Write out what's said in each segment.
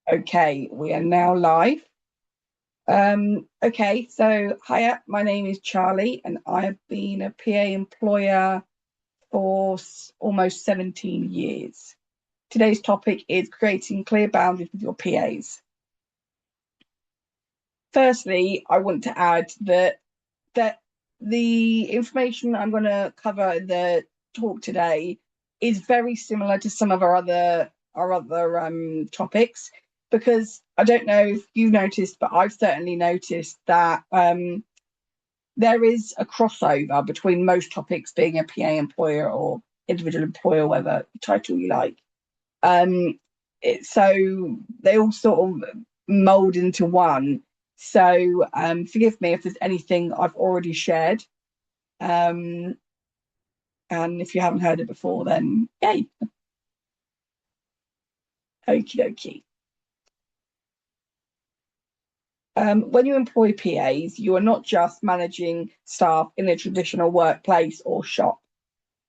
Okay, we are now live. Okay, so hiya, my name is Charlie, and I have been a PA employer for almost 17 years. Today's topic is creating clear boundaries with your PAs. Firstly, I want to add that the information I'm going to cover in the talk today is very similar to some of our other topics, because I don't know if you've noticed, but I've certainly noticed that there is a crossover between most topics, being a PA employer or individual employer, whatever title you like. Um, so they all sort of mold into one. So forgive me if there's anything I've already shared. Um, and if you haven't heard it before, then yay. Okie dokie. When you employ PAs, you are not just managing staff in a traditional workplace or shop.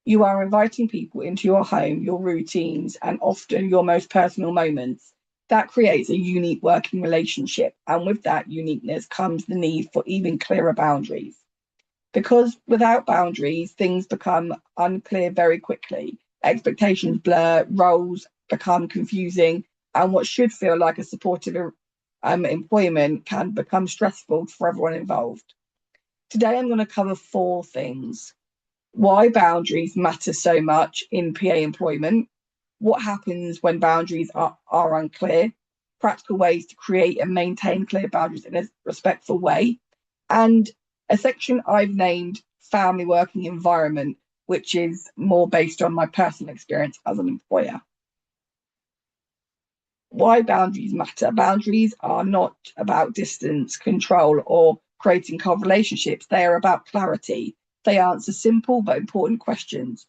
You are inviting people into your home, your routines, and often your most personal moments. That creates a unique working relationship. And with that uniqueness comes the need for even clearer boundaries. Because without boundaries, things become unclear very quickly. Expectations blur, roles become confusing, and what should feel like a supportive employment can become stressful for everyone involved. Today, I'm going to cover four things: why boundaries matter so much in PA employment, what happens when boundaries are unclear, practical ways to create and maintain clear boundaries in a respectful way, and a section I've named family working environment, which is more based on my personal experience as an employer. Why boundaries matter. Boundaries are not about distance, control, or creating cold relationships. They are about clarity. They answer simple but important questions.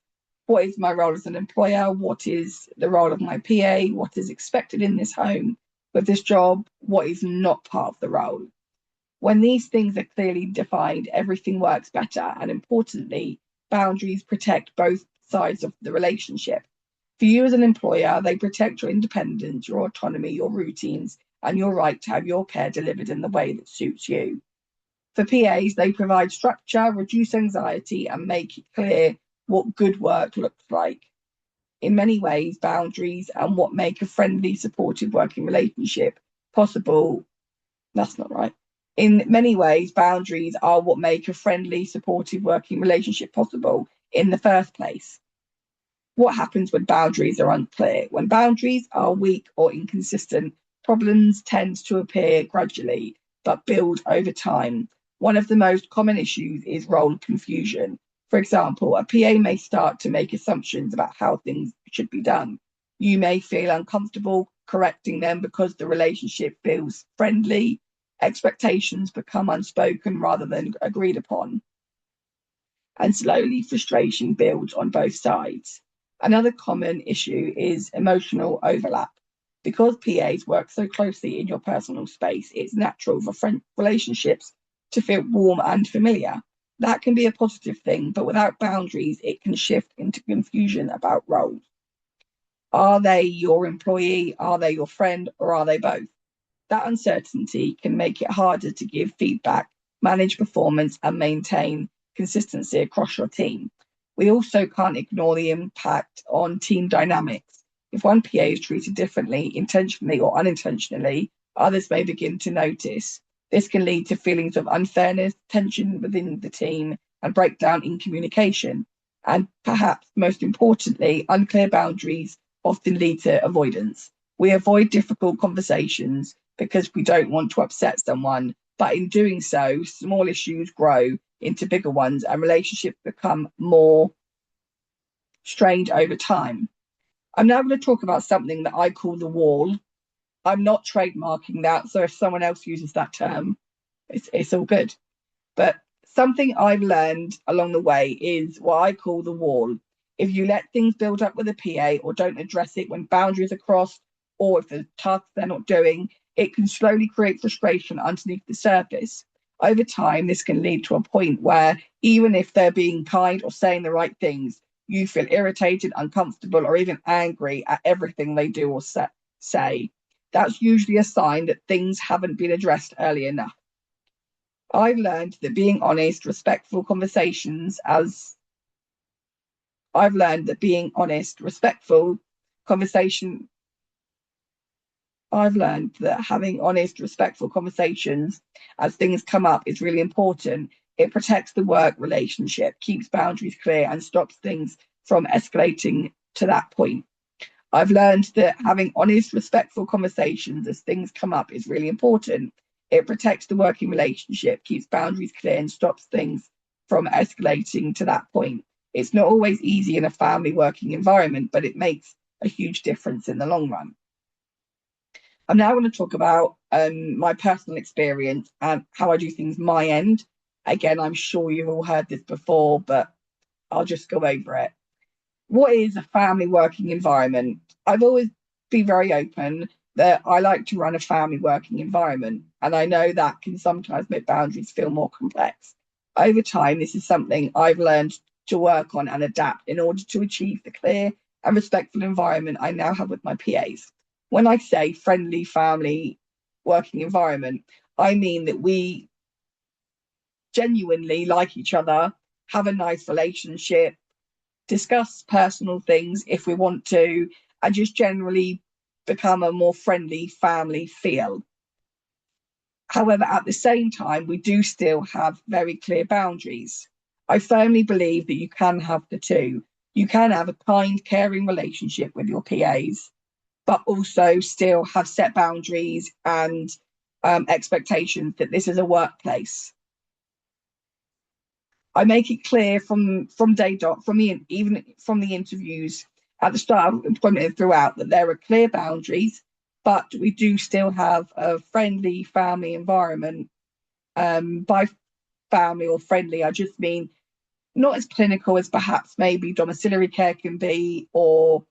What is my role as an employer? What is the role of my PA? What is expected in this home with this job? What is not part of the role? When these things are clearly defined, everything works better. And importantly, boundaries protect both sides of the relationship. For you as an employer, they protect your independence, your autonomy, your routines, and your right to have your care delivered in the way that suits you. For PAs, they provide structure, reduce anxiety, and make it clear what good work looks like. In many ways, boundaries and what make a friendly, supportive working relationship possible. That's not right. In many ways, boundaries are what make a friendly, supportive working relationship possible in the first place. What happens when boundaries are unclear? When boundaries are weak or inconsistent, problems tend to appear gradually but build over time. One of the most common issues is role confusion. For example, a PA may start to make assumptions about how things should be done. You may feel uncomfortable correcting them because the relationship feels friendly. Expectations become unspoken rather than agreed upon, and slowly frustration builds on both sides. Another common issue is emotional overlap. Because PAs work so closely in your personal space, it's natural for friend relationships to feel warm and familiar. That can be a positive thing, but without boundaries, it can shift into confusion about roles. Are they your employee? Are they your friend? Or are they both? That uncertainty can make it harder to give feedback, manage performance, and maintain consistency across your team. We also can't ignore the impact on team dynamics. If one PA is treated differently, intentionally or unintentionally, others may begin to notice. This can lead to feelings of unfairness, tension within the team, and breakdown in communication. And perhaps most importantly, unclear boundaries often lead to avoidance. We avoid difficult conversations because we don't want to upset someone, but in doing so, small issues grow into bigger ones and relationships become more strained over time. I'm now going to talk about something that I call the wall. I'm not trademarking that, so if someone else uses that term, it's all good. But something I've learned along the way is what I call the wall. If you let things build up with a PA or don't address it when boundaries are crossed, or if the tasks they're not doing, it can slowly create frustration underneath the surface. Over time, this can lead to a point where even if they're being kind or saying the right things, you feel irritated, uncomfortable, or even angry at everything they do or say. That's usually a sign that things haven't been addressed early enough. I've learned that being honest, respectful conversations as I've learned that being honest, respectful conversation. I've learned that having honest, respectful conversations as things come up is really important. It protects the work relationship, keeps boundaries clear, and stops things from escalating to that point. I've learned that having honest, respectful conversations as things come up is really important. It protects the working relationship, keeps boundaries clear, and stops things from escalating to that point. It's not always easy in a family working environment, but it makes a huge difference in the long run. I'm now going to talk about my personal experience and how I do things my end. Again, I'm sure you've all heard this before, but I'll just go over it. What is a family working environment? I've always been very open that I like to run a family working environment, and I know that can sometimes make boundaries feel more complex. Over time, this is something I've learned to work on and adapt in order to achieve the clear and respectful environment I now have with my PAs. When I say friendly family working environment, I mean that we genuinely like each other, have a nice relationship, discuss personal things if we want to, and just generally become a more friendly family feel. However, at the same time, we do still have very clear boundaries. I firmly believe that you can have the two. You can have a kind, caring relationship with your PAs, but also still have set boundaries and expectations that this is a workplace. I make it clear from day dot, even from the interviews at the start of employment and throughout, that there are clear boundaries, but we do still have a friendly family environment. By family or friendly, I just mean not as clinical as perhaps maybe domiciliary care can be, or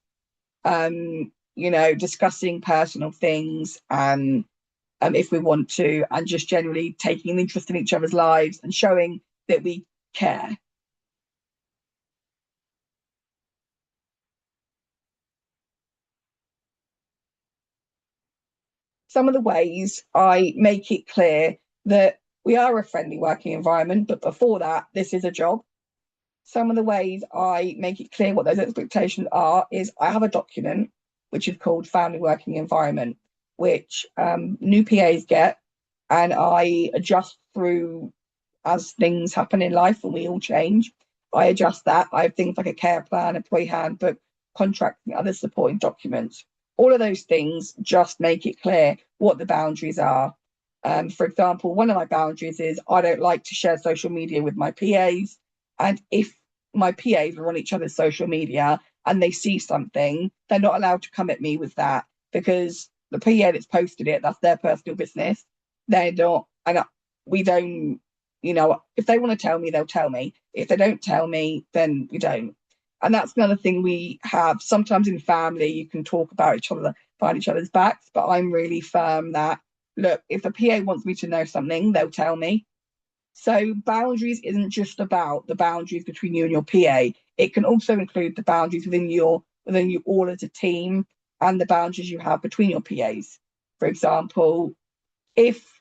discussing personal things and if we want to, and just generally taking an interest in each other's lives and showing that we care. Some of the ways I make it clear that we are a friendly working environment, but before that, this is a job. Some of the ways I make it clear what those expectations are is I have a document which is called Family Working Environment, which new PAs get, and I adjust through as things happen in life and we all change. I adjust that. I have things like a care plan, employee handbook, contract, and other supporting documents. All of those things just make it clear what the boundaries are. For example, one of my boundaries is I don't like to share social media with my PAs. And if my PAs are on each other's social media and they see something, they're not allowed to come at me with that, because the PA that's posted it, that's their personal business. They're not, and we don't, if they want to tell me, they'll tell me. If they don't tell me, then we don't. And that's another thing we have. Sometimes in family, you can talk about each other, behind each other's backs, but I'm really firm that, look, if the PA wants me to know something, they'll tell me. So boundaries isn't just about the boundaries between you and your PA. It can also include the boundaries within you all as a team, and the boundaries you have between your PAs. For example, if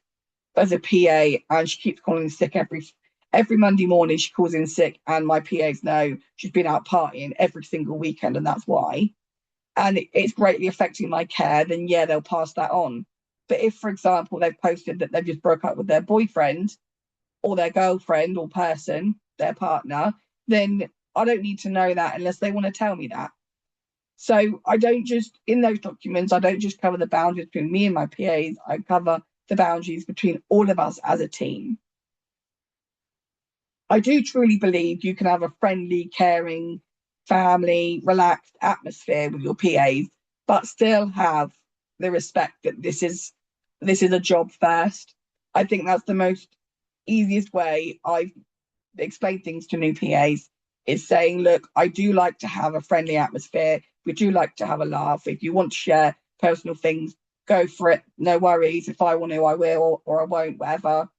there's a PA and she keeps calling sick every Monday morning, she calls in sick, and my PAs know she's been out partying every single weekend, and that's why, and it's greatly affecting my care, then yeah, they'll pass that on. But if, for example, they've posted that they've just broke up with their boyfriend or their girlfriend or person, their partner, then I don't need to know that unless they want to tell me that. So I don't just, in those documents, I don't just cover the boundaries between me and my PAs, I cover the boundaries between all of us as a team. I do truly believe you can have a friendly, caring, family, relaxed atmosphere with your PAs, but still have the respect that this is a job first. I think that's the most easiest way I've explained things to new PAs, is saying, look, I do like to have a friendly atmosphere. We do like to have a laugh. If you want to share personal things, go for it. No worries. If I want to, I will, or I won't, whatever.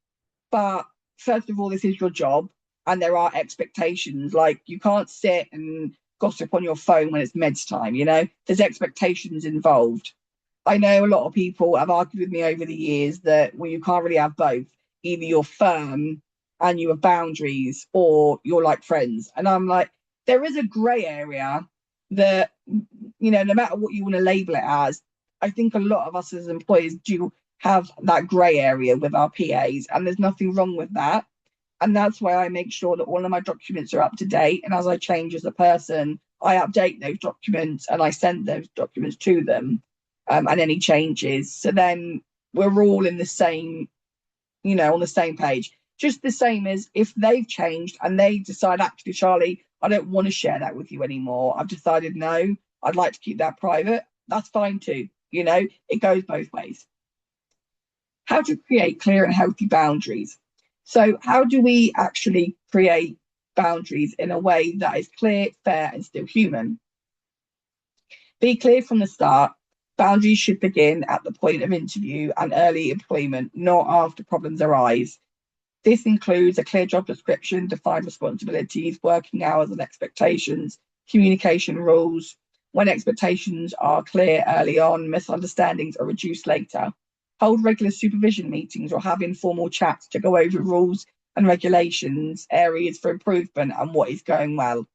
But first of all, this is your job, and there are expectations. Like, you can't sit and gossip on your phone when it's meds time, there's expectations involved. I know a lot of people have argued with me over the years that, well, you can't really have both. Either you're firm and you have boundaries, or you're like friends. And I'm like, there is a grey area that, no matter what you want to label it as, I think a lot of us as employers do have that grey area with our PAs, and there's nothing wrong with that. And that's why I make sure that all of my documents are up to date. And as I change as a person, I update those documents and I send those documents to them, and any changes. So then we're all in the same, on the same page. Just the same as if they've changed and they decide, actually, Charley, I don't want to share that with you anymore. I've decided, no, I'd like to keep that private. That's fine too. It goes both ways. How to create clear and healthy boundaries. So how do we actually create boundaries in a way that is clear, fair, and still human? Be clear from the start. Boundaries should begin at the point of interview and early employment, not after problems arise. This includes a clear job description, defined responsibilities, working hours and expectations, communication rules. When expectations are clear early on, misunderstandings are reduced later. Hold regular supervision meetings or have informal chats to go over rules and regulations, areas for improvement, and what is going well.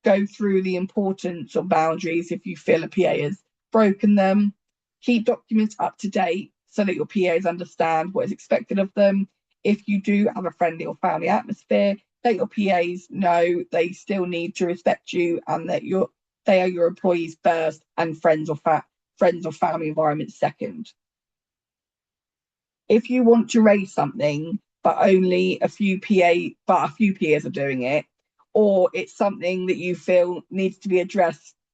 Go through the importance of boundaries if you feel a PA has broken them. Keep documents up to date so that your PAs understand what is expected of them. If you do have a friendly or family atmosphere, let your PAs know they still need to respect you and that they are your employees first, and friends or family environment second. If you want to raise something, but a few PAs are doing it, or it's something that you feel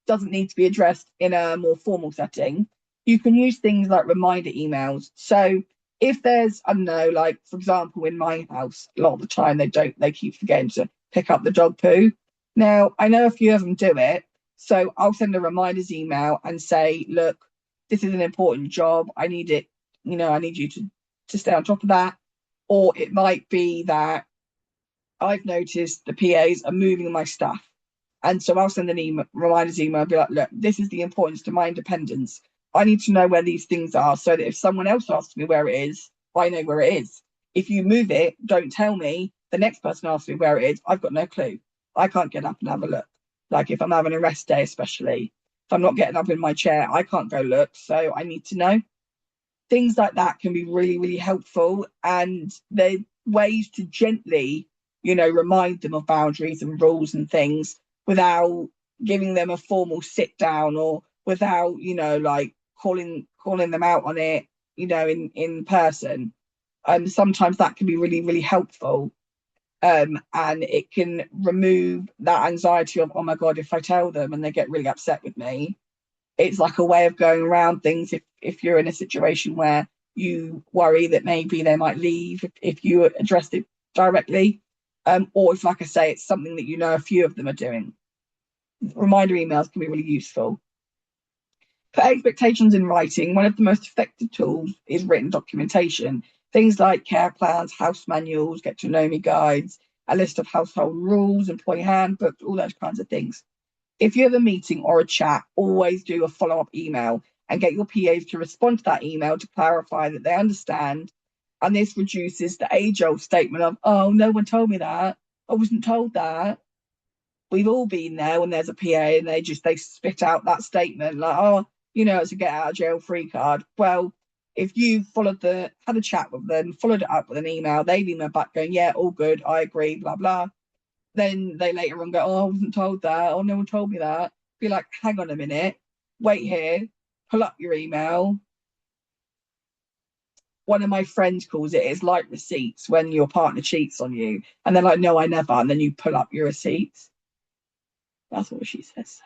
doesn't need to be addressed in a more formal setting, you can use things like reminder emails. So if there's, I don't know, like, for example, in my house, a lot of the time they keep forgetting to pick up the dog poo. Now, I know a few of them do it, so I'll send a reminders email and say, look, this is an important job. I need it, I need you to stay on top of that. Or it might be that I've noticed the PAs are moving my stuff. And so I'll send an reminders email and be like, look, this is the importance to my independence. I need to know where these things are so that if someone else asks me where it is, I know where it is. If you move it, don't tell me. The next person asks me where it is, I've got no clue. I can't get up and have a look. Like if I'm having a rest day, especially, if I'm not getting up in my chair, I can't go look. So I need to know. Things like that can be really, really helpful. And there are ways to gently, remind them of boundaries and rules and things without giving them a formal sit down, or without, like calling them out on it, in person. Sometimes that can be really, really helpful. And it can remove that anxiety of, oh my God, if I tell them and they get really upset with me. It's like a way of going around things if you're in a situation where you worry that maybe they might leave if you addressed it directly. Or if, like I say, it's something that a few of them are doing. Reminder emails can be really useful. Put expectations in writing. One of the most effective tools is written documentation. Things like care plans, house manuals, get to know me guides, a list of household rules, employee handbooks, all those kinds of things. If you have a meeting or a chat, always do a follow-up email and get your PAs to respond to that email to clarify that they understand. And this reduces the age-old statement of, oh, no one told me that. I wasn't told that. We've all been there when there's a PA and they spit out that statement like, oh, it's a get out of jail free card. Well, if you had a chat with them, followed it up with an email, they've emailed back going, yeah, all good, I agree, blah, blah. Then they later on go, oh, I wasn't told that. Oh, no one told me that. Be like, hang on a minute, wait here, pull up your email. One of my friends calls it's like receipts when your partner cheats on you. And they're like, no, I never. And then you pull up your receipts. That's what she says.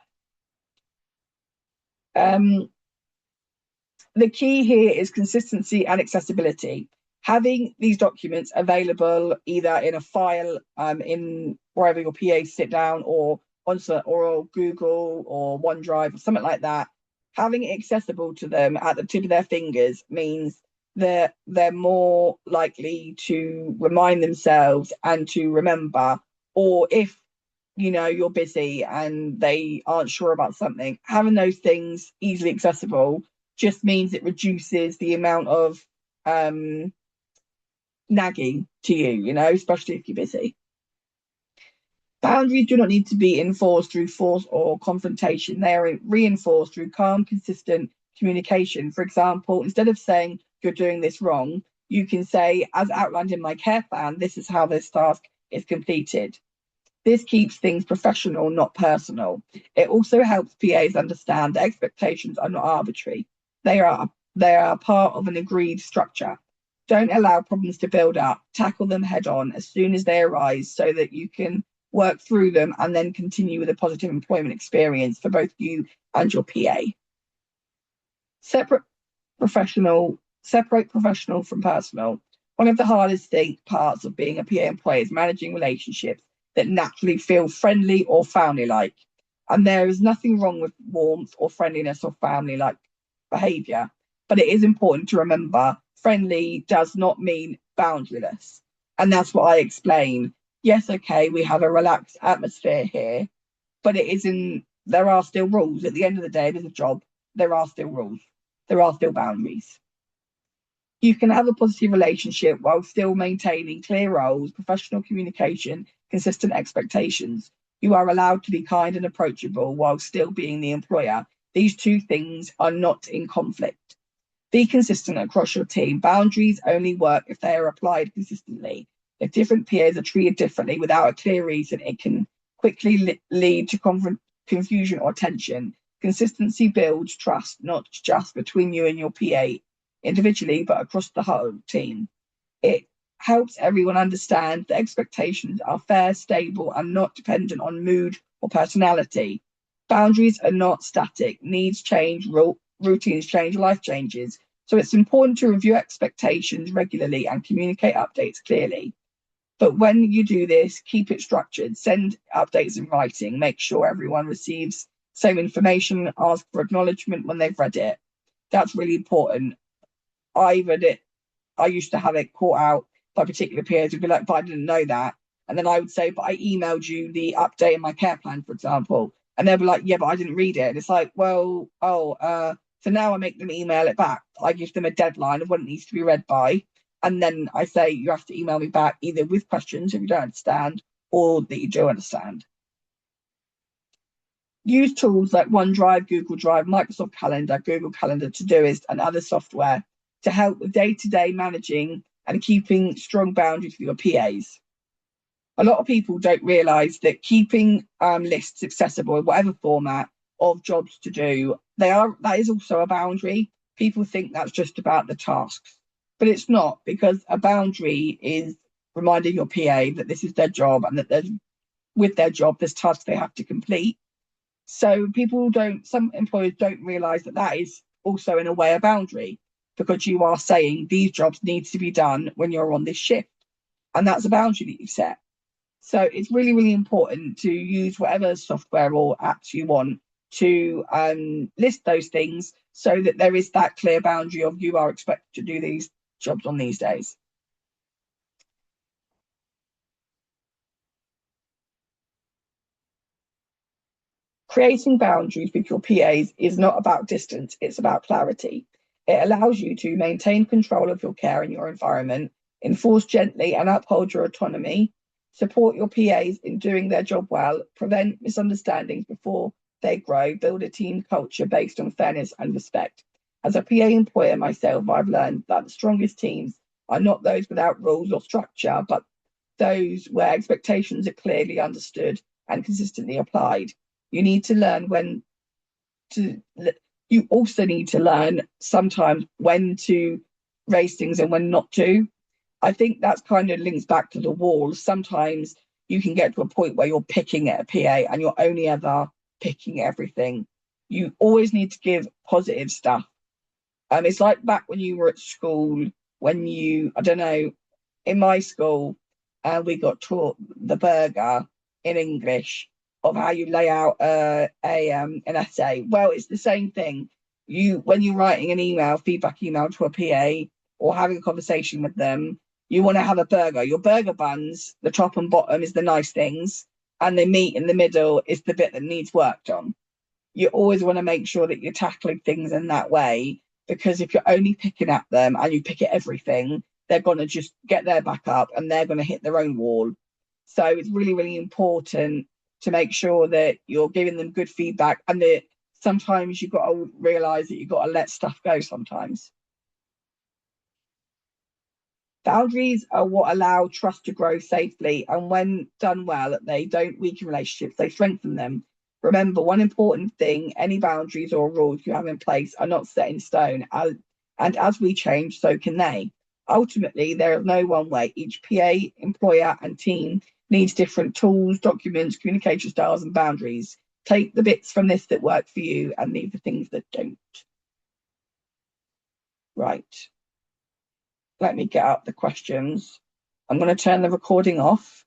The key here is consistency and accessibility. Having these documents available either in a file in wherever your PAs sit down, or Google or OneDrive or something like that, having it accessible to them at the tip of their fingers means that they're more likely to remind themselves and to remember. Or if you're busy and they aren't sure about something, having those things easily accessible just means it reduces the amount of nagging to you, especially if you're busy. Boundaries do not need to be enforced through force or confrontation. They are reinforced through calm, consistent communication. For example, instead of saying you're doing this wrong, you can say, as outlined in my care plan, this is how this task is completed. This keeps things professional, not personal. It also helps PAs understand that expectations are not arbitrary. They are part of an agreed structure. Don't allow problems to build up. Tackle them head on as soon as they arise so that you can work through them and then continue with a positive employment experience for both you and your PA. Separate professional from personal. One of the hardest parts of being a PA employee is managing relationships that naturally feel friendly or family-like. And there is nothing wrong with warmth or friendliness or family-like behaviour. But it is important to remember friendly does not mean boundaryless. And that's what I explain. Yes, okay, we have a relaxed atmosphere here, but there are still rules. At the end of the day, there's a job. There are still rules. There are still boundaries. You can have a positive relationship while still maintaining clear roles, professional communication, consistent expectations. You are allowed to be kind and approachable while still being the employer. These two things are not in conflict. Be consistent across your team. Boundaries only work if they are applied consistently. If different peers are treated differently without a clear reason, it can quickly lead to confusion or tension. Consistency builds trust, not just between you and your PA individually, but across the whole team. It helps everyone understand that expectations are fair, stable, and not dependent on mood or personality. Boundaries are not static. Needs change, routines change, life changes. So it's important to review expectations regularly and communicate updates clearly. But when you do this, keep it structured, send updates in writing, make sure everyone receives same information, ask for acknowledgement when they've read it. That's really important. I read it, I used to have it caught out by particular peers who'd be like, but I didn't know that. And then I would say, but I emailed you the update in my care plan, for example. And they'll be like, yeah, but I didn't read it. And it's like, well, so now I make them email it back. I give them a deadline of when it needs to be read by. And then I say, you have to email me back either with questions if you don't understand or that you do understand. Use tools like OneDrive, Google Drive, Microsoft Calendar, Google Calendar, Todoist, and other software to help with day-to-day managing and keeping strong boundaries for your PAs. A lot of people don't realise that keeping lists accessible in whatever format of jobs to do, that is also a boundary. People think that's just about the tasks, but it's not, because a boundary is reminding your PA that this is their job and that with their job there's tasks they have to complete. So some employers don't realise that is also in a way a boundary, because you are saying these jobs need to be done when you're on this shift, and that's a boundary that you've set. So it's really, really important to use whatever software or apps you want to list those things so that there is that clear boundary of you are expected to do these jobs on these days. Creating boundaries with your PAs is not about distance, it's about clarity. It allows you to maintain control of your care and your environment, enforce gently and uphold your autonomy, support your PAs in doing their job well, prevent misunderstandings before they grow, build a team culture based on fairness and respect. As a PA employer myself, I've learned that the strongest teams are not those without rules or structure, but those where expectations are clearly understood and consistently applied. You need to learn you also need to learn sometimes when to raise things and when not to. I think that's kind of links back to the walls. Sometimes you can get to a point where you're picking at a PA and you're only ever picking everything. You always need to give positive stuff. It's like back when you were at school, I don't know, in my school, we got taught the burger in English of how you lay out an essay. Well, it's the same thing. When you're writing an email, feedback email to a PA or having a conversation with them, you want to have a burger. Your burger buns, the top and bottom is the nice things, and the meat in the middle is the bit that needs worked on. you always want to make sure that you're tackling things in that way, because if you're only picking at them and you pick at everything, they're going to just get their back up and they're going to hit their own wall. So it's really, really important to make sure that you're giving them good feedback, and that sometimes you've got to realize that you've got to let stuff go sometimes. Boundaries are what allow trust to grow safely, and when done well, they don't weaken relationships, they strengthen them. Remember, one important thing: any boundaries or rules you have in place are not set in stone, and as we change, so can they. Ultimately, there is no one way. Each PA, employer, and team needs different tools, documents, communication styles, and boundaries. Take the bits from this that work for you and leave the things that don't. Right. Let me get up the questions. I'm going to turn the recording off